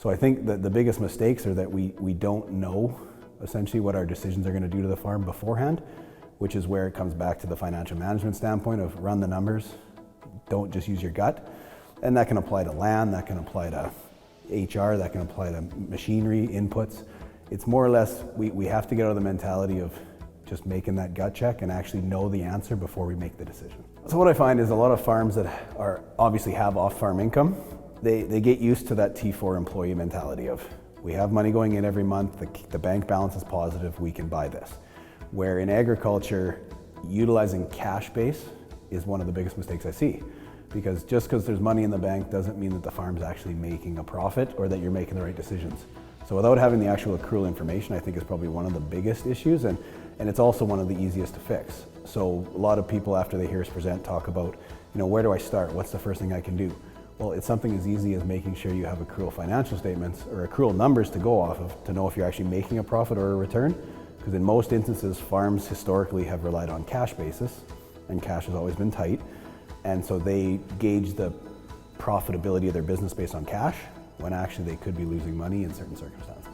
So I think that the biggest mistakes are that we don't know essentially what our decisions are going to do to the farm beforehand, which is where it comes back to the financial management standpoint of run the numbers, don't just use your gut. And that can apply to land, that can apply to HR, that can apply to machinery inputs. It's more or less, we have to get out of the mentality of just making that gut check and actually know the answer before we make the decision. So what I find is a lot of farms that are obviously have off-farm income, they get used to that T4 employee mentality of, we have money going in every month, the bank balance is positive, we can buy this. Where in agriculture, utilizing cash base is one of the biggest mistakes I see. Because just because there's money in the bank doesn't mean that the farm's actually making a profit or that you're making the right decisions. So without having the actual accrual information, I think is probably one of the biggest issues, and it's also one of the easiest to fix. So a lot of people after they hear us present talk about, where do I start? What's the first thing I can do? Well, it's something as easy as making sure you have accrual financial statements or accrual numbers to go off of to know if you're actually making a profit or a return. Because in most instances, farms historically have relied on cash basis, and cash has always been tight. And so they gauge the profitability of their business based on cash, when actually they could be losing money in certain circumstances.